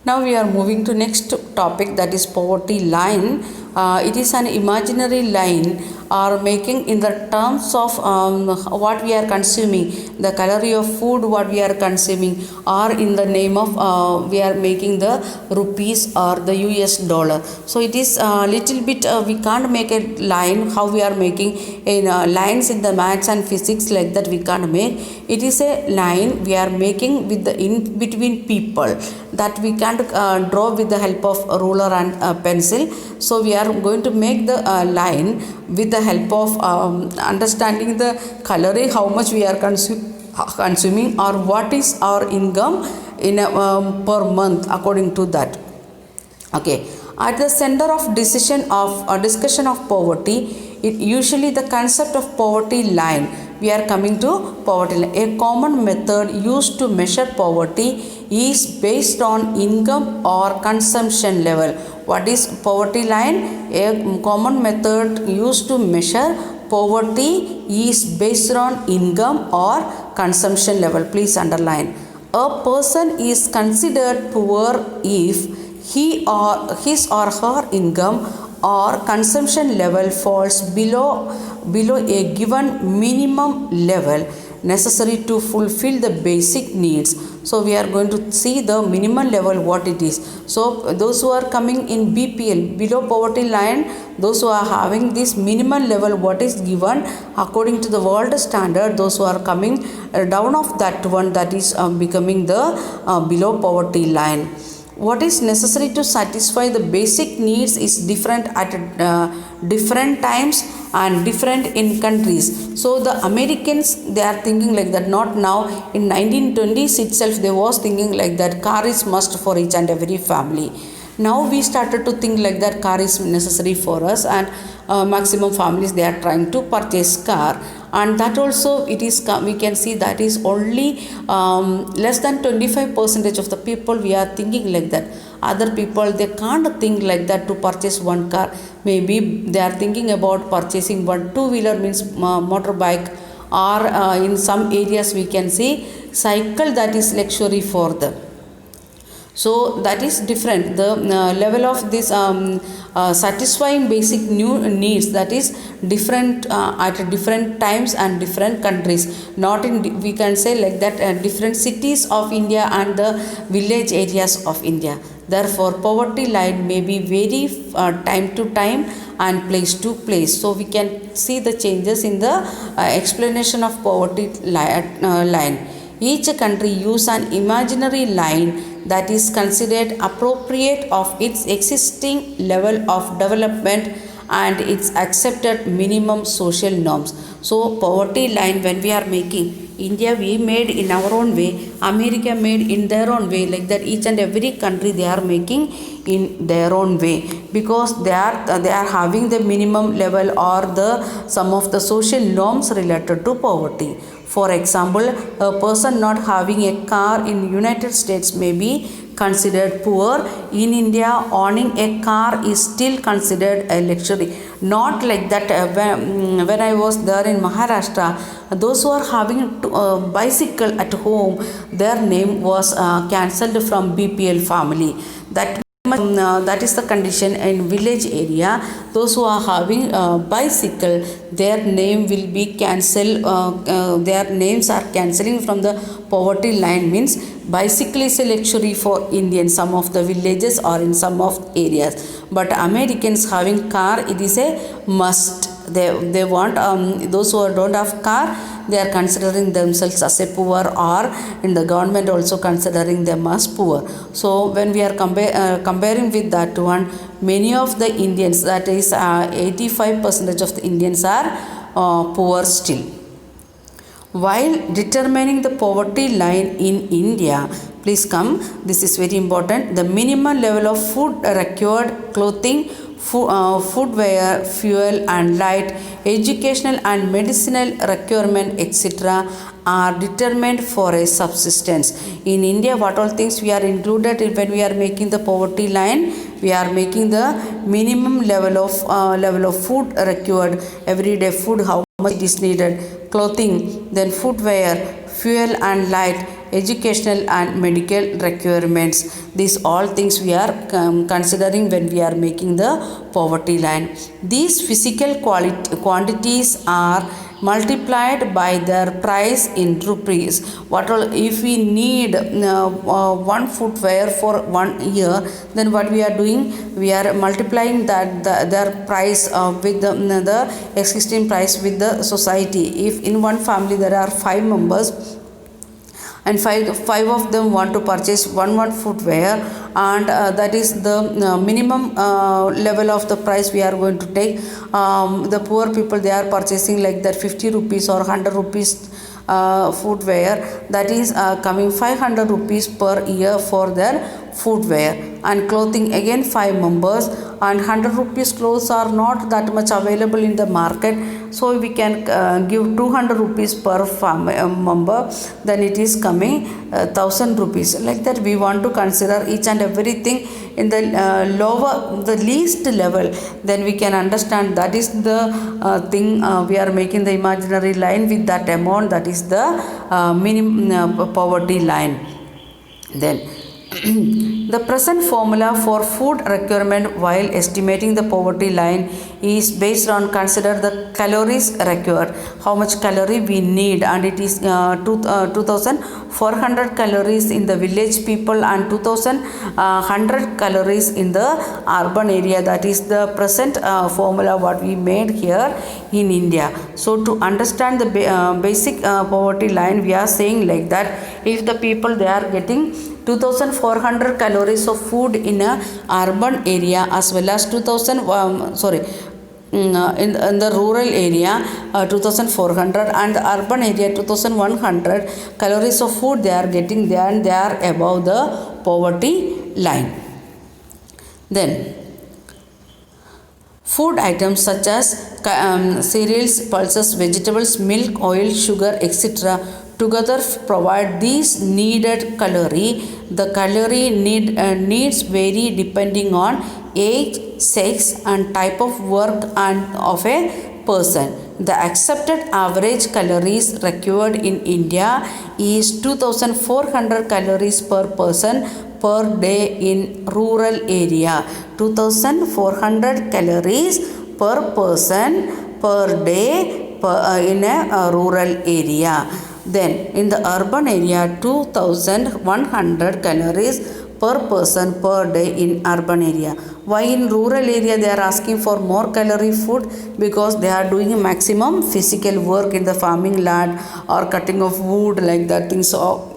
Now we are moving to next topic, that is poverty line. It is an imaginary line or making in the terms of what we are consuming, the calorie of food what we are consuming, or in the name of we are making the rupees or the US dollar. So it is a little bit we can't make a line how we are making in lines in the maths and physics, like that we can't make. It is a line we are making with the in between people, that we can't draw with the help of a ruler and a pencil. So we are going to make the line with the help of understanding the calorie, how much we are consuming, or what is our income in a, per month according to that. Okay, at the center of decision of discussion of poverty, it usually the concept of poverty line. We are coming to poverty line. A common method used to measure poverty is based on income or consumption level. What is poverty line? A common method used to measure poverty is based on income or consumption level. Please underline. A person is considered poor if his or her income or consumption level falls below a given minimum level necessary to fulfill the basic needs. So we are going to see the minimum level what it is. So those who are coming in BPL, below poverty line, those who are having this minimum level what is given according to the world standard, those who are coming down of that one, that is becoming the below poverty line. What is necessary to satisfy the basic needs is different at different times and different in countries. So the Americans, they are thinking like that, not now. In 1920s itself they was thinking like that car is must for each and every family. Now we started to think like that car is necessary for us, and maximum families they are trying to purchase car, and that also it is we can see that is only less than 25% of the people we are thinking like that. Other people they can't think like that to purchase one car. Maybe they are thinking about purchasing one two-wheeler, means motorbike, or in some areas we can see cycle, that is luxury for them. So that is different, the level of this satisfying basic new needs, that is different at different times and different countries. Not in, we can say like that, different cities of India and the village areas of India. Therefore poverty line may be vary time to time and place to place. So we can see the changes in the explanation of poverty line. Each country use an imaginary line that is considered appropriate of its existing level of development and its accepted minimum social norms. So poverty line when we are making, India we made in our own way, America made in their own way, like that each and every country they are making in their own way, because they are having the minimum level or the some of the social norms related to poverty. For example, a person not having a car in United States may be considered poor. In India, owning a car is still considered a luxury. Not like that. When I was there in Maharashtra, those who are having a bicycle at home, their name was cancelled from BPL family. That is the condition in village area. Those who are having bicycle, their name will be cancelled. Their names are cancelling from the poverty line. Means bicycle is a luxury for Indians, some of the villages or in some of areas. But Americans having car, it is a must. They want those who don't have car, they are considering themselves as a poor, or in the government also considering them as poor. So when we are comparing with that one, many of the Indians, that is 85% of the Indians are poor still. While determining the poverty line in India, please come, this is very important, the minimum level of food required, clothing, footwear, fuel and light, educational and medicinal requirement, etc. are determined for a subsistence. In India, what all things we are included when we are making the poverty line? We are making the minimum level of food required, everyday food, how much is needed, clothing, then footwear, fuel and light, educational and medical requirements. These all things we are considering when we are making the poverty line. These physical quantities are multiplied by their price in rupees. What all, if we need one footwear for 1 year, then what we are doing, we are multiplying their price with the existing price with the society. If in one family there are 5 members and five of them want to purchase one footwear, and that is the minimum level of the price we are going to take. The poor people, they are purchasing like that 50 rupees or 100 rupees footwear, that is coming 500 rupees per year for their footwear. And clothing, again 5 members, and 100 rupees clothes are not that much available in the market, so we can give 200 rupees per member, then it is coming 1000 rupees. Like that we want to consider each and everything in the the least level, then we can understand that is the thing we are making the imaginary line with that amount, that is the minimum poverty line. Then the present formula for food requirement while estimating the poverty line is based on consider the calories required, how much calorie we need, and it is 2400 calories in the village people and 2100 calories in the urban area. That is the present formula what we made here in India. So to understand the basic poverty line, we are saying like that if the people they are getting 2400 calories of food in a urban area as well as in the rural area 2400 and the urban area 2100 calories of food they are getting, then they are above the poverty line. Then food items such as cereals, pulses, vegetables, milk, oil, sugar, etc. together provide these needed calorie. The calorie needs vary depending on age, sex and type of work and of a person. The accepted average calories required in India is 2400 calories per person per day in rural area. 2400 calories per person per day in a rural area. Then in the urban area 2100 calories per person per day in urban area. Why in rural area they are asking for more calorie food? Because they are doing maximum physical work in the farming land or cutting of wood, like that things, so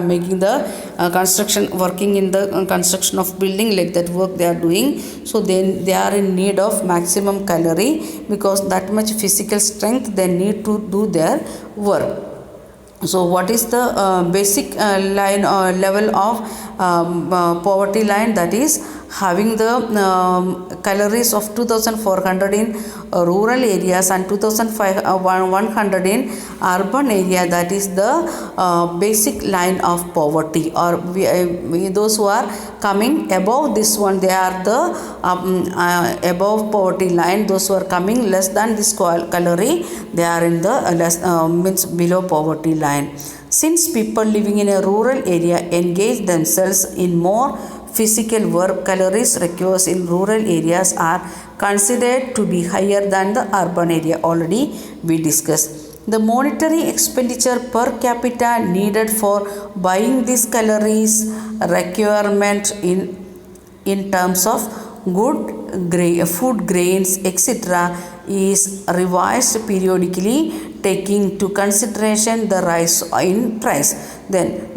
making the construction, working in the construction of building, like that work they are doing. So then they are in need of maximum calorie, because that much physical strength they need to do their work. So what is the basic line or level of poverty line? That is having the calories of 2400 in rural areas and 2100 in urban area. That is the basic line of poverty, or those who are coming above this one, they are the above poverty line. Those who are coming less than this calorie, they are in the means below poverty line. Since people living in a rural area engage themselves in more physical work, calories required in rural areas are considered to be higher than the urban area. Already we discussed. The monetary expenditure per capita needed for buying these calories requirement in terms of food grains, etc. is revised periodically, taking to consideration the rise in price. Then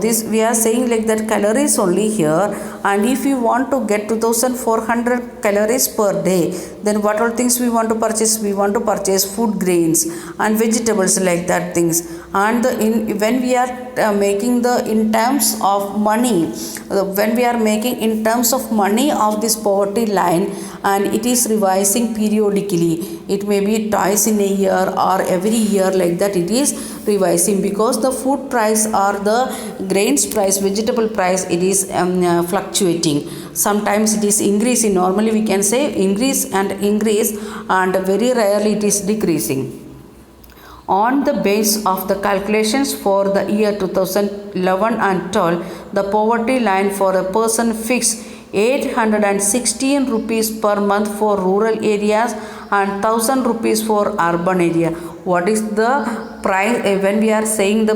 this we are saying like that calories only here, and if you want to get 2400 calories per day, then what all things we want to purchase? We want to purchase food grains and vegetables, like that things. And when we are making the in terms of money, when we are making in terms of money of this poverty line, and it is revising periodically, it may be twice in a year or every year, like that it is revising, because the food price or the grains price, vegetable price, it is fluctuating. Sometimes it is increasing, normally we can say increase, and very rarely it is decreasing. On the base of the calculations for the year 2000 2011 and 12, the poverty line for a person fixed 816 rupees per month for rural areas and 1000 rupees for urban area. What is the price when we are saying the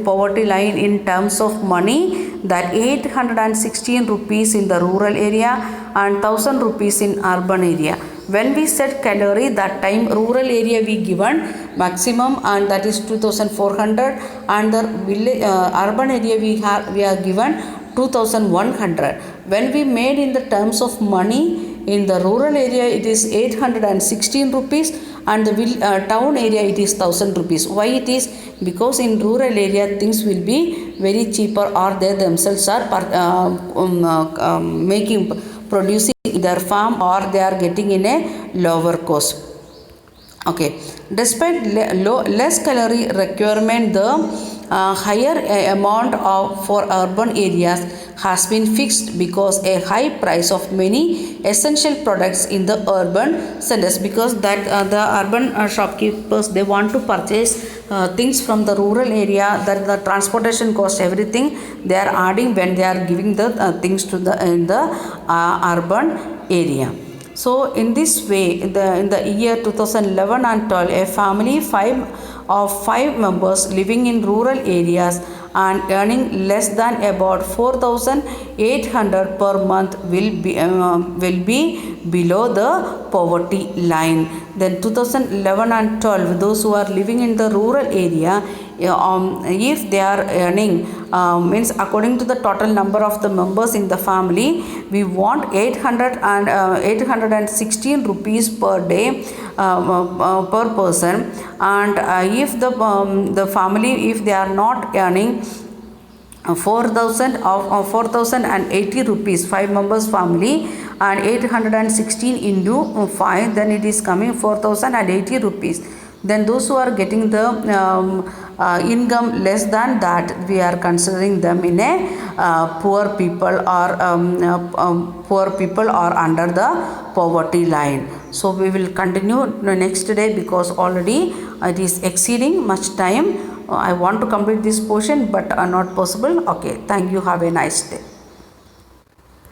poverty line in terms of money? That 816 rupees in the rural area and 1000 rupees in urban area. When we set calorie, that time rural area we given maximum, and that is 2400, and the village, urban area we are given 2100. When we made in the terms of money, in the rural area it is 816 rupees, and the town area it is 1000 rupees. Why it is? Because in rural area things will be very cheaper, or they themselves are producing their farm, or they are getting in a lower cost. Okay, despite less calorie requirement, the higher amount for urban areas has been fixed because a high price of many essential products in the urban centers, because that the urban shopkeepers, they want to purchase things from the rural area, that the transportation cost, everything they are adding when they are giving the things to the in the urban area. So in this way, in the year 2011 and 12, a family of 5 members living in rural areas and earning less than about 4,800 per month will be below the poverty line. Then 2011 and 12, those who are living in the rural area, if they are earning, means according to the total number of the members in the family, we want 816 rupees per day per person. And if the family, if they are not earning 4,080 rupees, 5 members family, and 816 into 5, then it is coming 4,080 rupees. Then those who are getting the income less than that, we are considering them in a poor people, or under the poverty line. So we will continue next day, because already it is exceeding much time. I want to complete this portion, but not possible. Okay, thank you. Have a nice day.